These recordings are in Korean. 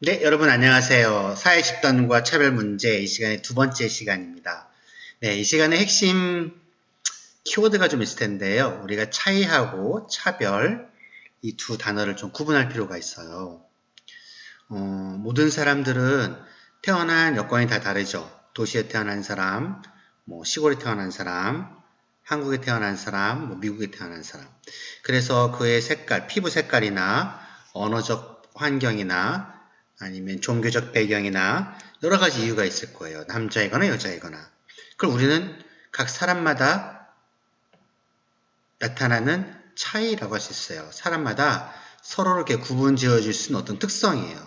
네, 여러분 안녕하세요. 사회 집단과 차별 문제 이 시간의 두 번째 시간입니다. 네, 이 시간의 핵심 키워드가 좀 있을 텐데요. 우리가 차이하고 차별 이 두 단어를 좀 구분할 필요가 있어요. 모든 사람들은 태어난 여건이 다 다르죠. 도시에 태어난 사람, 시골에 태어난 사람, 한국에 태어난 사람, 미국에 태어난 사람. 그래서 그의 색깔, 피부 색깔이나 언어적 환경이나 아니면 종교적 배경이나 여러 가지 이유가 있을 거예요. 남자이거나 여자이거나. 그걸 우리는 각 사람마다 나타나는 차이라고 할 수 있어요. 사람마다 서로를 이렇게 구분 지어줄 수 있는 어떤 특성이에요.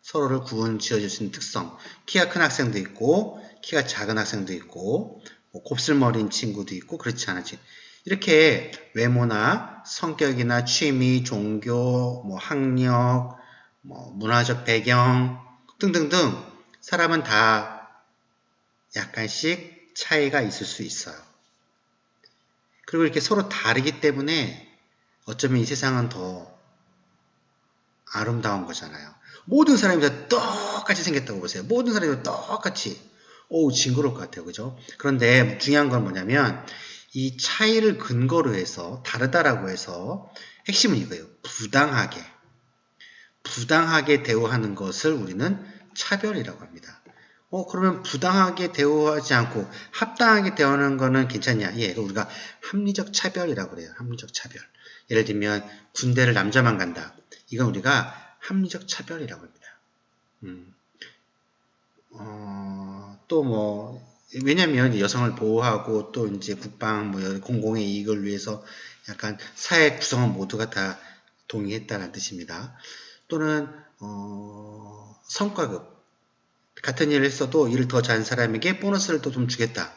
서로를 구분 지어줄 수 있는 특성. 키가 큰 학생도 있고, 키가 작은 학생도 있고, 곱슬머리인 친구도 있고, 그렇지 않은 친구. 이렇게 외모나 성격이나 취미, 종교, 학력, 문화적 배경 등등등 사람은 다 약간씩 차이가 있을 수 있어요. 그리고 이렇게 서로 다르기 때문에 어쩌면 이 세상은 더 아름다운 거잖아요. 모든 사람이 다 똑같이 생겼다고 보세요. 모든 사람이 다 똑같이. 징그러울 것 같아요. 그죠? 그런데 중요한 건 뭐냐면 이 차이를 근거로 해서 다르다라고 해서 핵심은 이거예요. 부당하게 대우하는 것을 우리는 차별이라고 합니다. 그러면 부당하게 대우하지 않고 합당하게 대우하는 거는 괜찮냐? 예, 우리가 합리적 차별이라고 그래요. 합리적 차별. 예를 들면 군대를 남자만 간다. 이건 우리가 합리적 차별이라고 합니다. 왜냐면 여성을 보호하고 또 이제 국방, 공공의 이익을 위해서 약간 사회 구성원 모두가 다 동의했다는 뜻입니다. 또는, 성과급. 같은 일을 했어도 일을 더 잘한 사람에게 보너스를 또 좀 주겠다.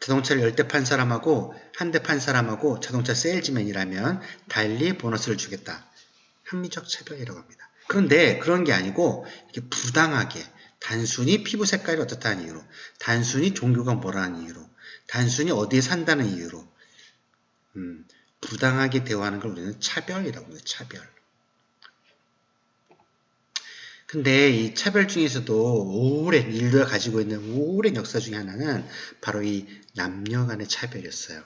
자동차를 10대 판 사람하고 한 대 판 사람하고 자동차 세일즈맨이라면 달리 보너스를 주겠다. 합리적 차별이라고 합니다. 그런데 그런 게 아니고 이렇게 부당하게 단순히 피부 색깔이 어떻다는 이유로, 단순히 종교가 뭐라는 이유로, 단순히 어디에 산다는 이유로 부당하게 대우하는 걸 우리는 차별이라고 해요. 차별. 근데 이 차별 중에서도 오랜 인류가 가지고 있는 오랜 역사 중에 하나는 바로 이 남녀 간의 차별이었어요.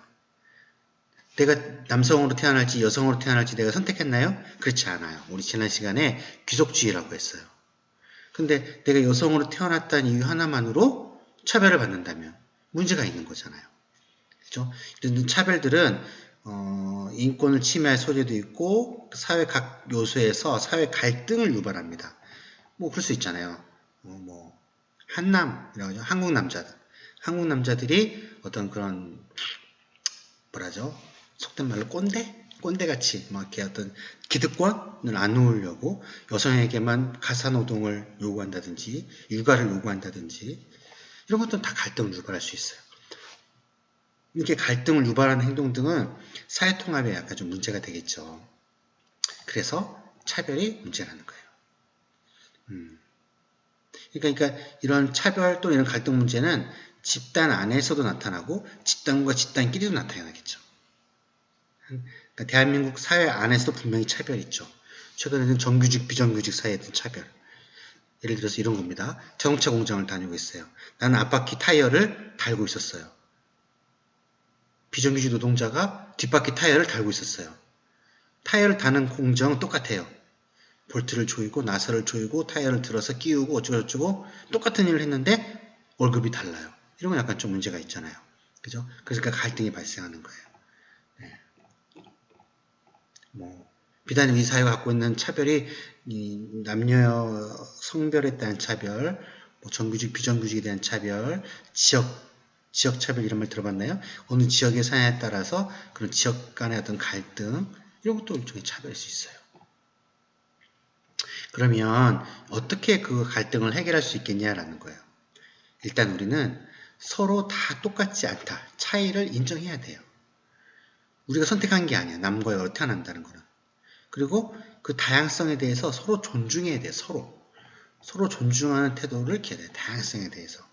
내가 남성으로 태어날지 여성으로 태어날지 내가 선택했나요? 그렇지 않아요. 우리 지난 시간에 귀속주의라고 했어요. 근데 내가 여성으로 태어났다는 이유 하나만으로 차별을 받는다면 문제가 있는 거잖아요. 그죠? 이런 차별들은 인권을 침해할 소지도 있고 사회 각 요소에서 사회 갈등을 유발합니다. 그럴 수 있잖아요. 한남이라고 하죠. 한국 남자들이 어떤 그런 뭐라죠? 속된 말로 꼰대같이 이렇게 어떤 기득권을 안 놓으려고 여성에게만 가사노동을 요구한다든지 육아를 요구한다든지 이런 것들은 다 갈등을 유발할 수 있어요. 이렇게 갈등을 유발하는 행동 등은 사회통합에 약간 좀 문제가 되겠죠. 그래서 차별이 문제라는 거예요. 그러니까 이런 차별 또 이런 갈등 문제는 집단 안에서도 나타나고 집단과 집단끼리도 나타나겠죠. 그러니까 대한민국 사회 안에서도 분명히 차별이 있죠. 최근에는 정규직, 비정규직 사이에 든 차별. 예를 들어서 이런 겁니다. 자동차 공장을 다니고 있어요. 나는 앞바퀴 타이어를 달고 있었어요. 비정규직 노동자가 뒷바퀴 타이어를 달고 있었어요. 타이어를 다는 공정은 똑같아요. 볼트를 조이고 나사를 조이고 타이어를 들어서 끼우고 어쩌고저쩌고 똑같은 일을 했는데 월급이 달라요. 이런 건 약간 좀 문제가 있잖아요. 그죠? 그러니까 갈등이 발생하는 거예요. 네. 비단 우리 사회가 갖고 있는 차별이 남녀 성별에 대한 차별, 정규직, 비정규직에 대한 차별, 지역 차별 이런 말 들어봤나요? 어느 지역에 사냐에 따라서 그런 지역 간의 어떤 갈등 이런 것도 일종의 차별일 수 있어요. 그러면 어떻게 그 갈등을 해결할 수 있겠냐라는 거예요. 일단 우리는 서로 다 똑같지 않다. 차이를 인정해야 돼요. 우리가 선택한 게 아니야. 남과 여로 태어난다는 거는. 그리고 그 다양성에 대해서 서로 존중해야 돼요. 서로 존중하는 태도를 기해야 돼요. 다양성에 대해서.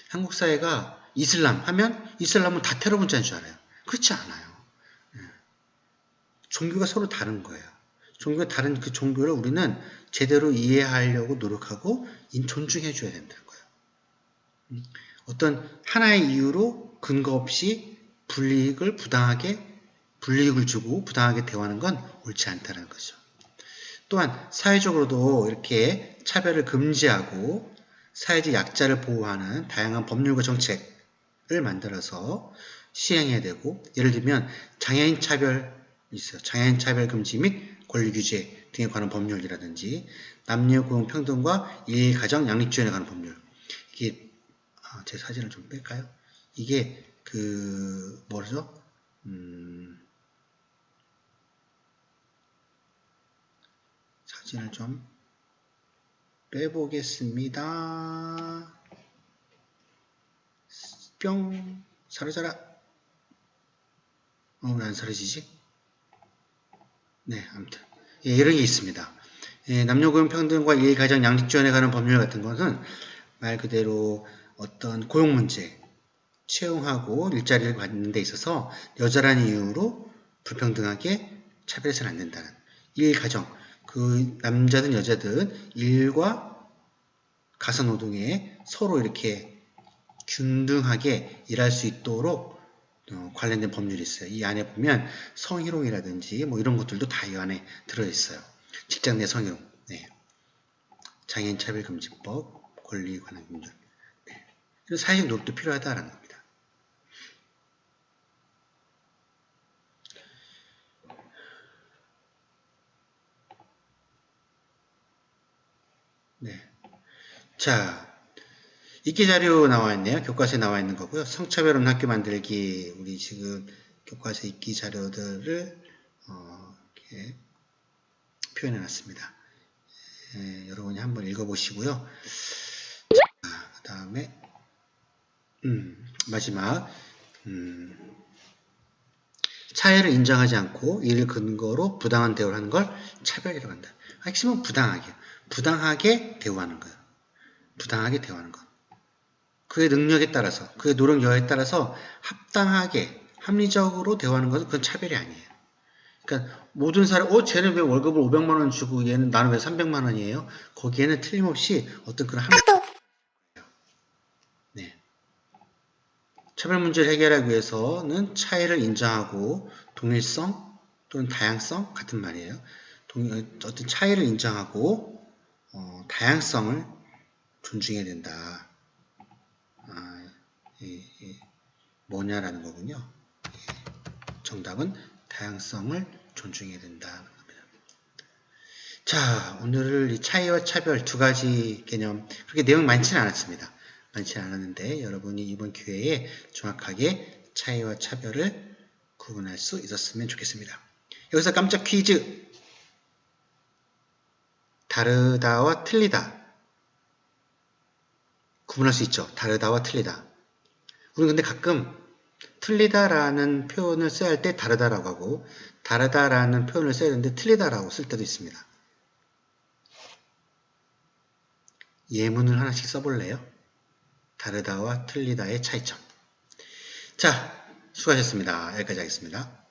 한국 사회가 이슬람 하면 이슬람은 다 테러 문자인 줄 알아요. 그렇지 않아요. 종교가 서로 다른 거예요. 종교가 다른 그 종교를 우리는 제대로 이해하려고 노력하고 존중해 줘야 된다는 거예요. 어떤 하나의 이유로 근거 없이 불이익을 주고 부당하게 대우하는 건 옳지 않다는 거죠. 또한 사회적으로도 이렇게 차별을 금지하고 사회적 약자를 보호하는 다양한 법률과 정책을 만들어서 시행해야 되고, 예를 들면 장애인 차별 있어요. 장애인 차별 금지 및 권리 규제 등에 관한 법률이라든지 남녀 고용 평등과 일가정 양립 지원에 관한 법률. 이게 제 사진을 좀 뺄까요? 이게 뭐죠? 사진을 좀 빼보겠습니다. 뿅! 사라져라! 왜 안 사라지지? 네, 아무튼. 예, 이런 게 있습니다. 예, 남녀고용평등과 일가정 양립지원에 관한 법률 같은 것은 말 그대로 어떤 고용 문제, 채용하고 일자리를 갖는 데 있어서 여자라는 이유로 불평등하게 차별해서는 안 된다는. 일가정, 그 남자든 여자든 일과 가사노동에 서로 이렇게 균등하게 일할 수 있도록 관련된 법률이 있어요. 이 안에 보면 성희롱이라든지 뭐 이런 것들도 다 이 안에 들어있어요. 직장 내 성희롱, 네. 장애인 차별금지법, 권리에 관한 법률. 네. 그래서 사회적 노력도 필요하다라는 겁니다. 네. 자, 읽기 자료 나와 있네요. 교과서에 나와 있는 거고요. 성차별 없는 학교 만들기, 우리 지금 교과서 읽기 자료들을 이렇게 표현해 놨습니다. 여러분이 한번 읽어보시고요. 그 다음에 마지막 차이를 인정하지 않고 이를 근거로 부당한 대우를 하는 걸 차별이라고 한다. 핵심은 부당하게 대우하는 거예요. 부당하게 대우하는 것. 그의 능력에 따라서, 그의 노력 여하에 따라서 합리적으로 대우하는 것은 그건 차별이 아니에요. 그러니까 모든 사람, 쟤는 왜 월급을 500만 원 주고 나는 왜 300만 원이에요? 거기에는 틀림없이 어떤 그런 네. 차별 문제를 해결하기 위해서는 차이를 인정하고 동일성 또는 다양성 같은 말이에요. 어떤 차이를 인정하고 다양성을 존중해야 된다. 뭐냐라는 거군요. 정답은 다양성을 존중해야 된다는 겁니다. 자, 오늘 이 차이와 차별 두 가지 개념, 그렇게 내용 많지는 않았습니다. 많지는 않았는데 여러분이 이번 기회에 정확하게 차이와 차별을 구분할 수 있었으면 좋겠습니다. 여기서 깜짝 퀴즈. 다르다와 틀리다. 구분할 수 있죠. 다르다와 틀리다. 우리 근데 가끔 틀리다라는 표현을 써야 할 때 다르다라고 하고 다르다라는 표현을 써야 하는데 틀리다라고 쓸 때도 있습니다. 예문을 하나씩 써볼래요? 다르다와 틀리다의 차이점. 자, 수고하셨습니다. 여기까지 하겠습니다.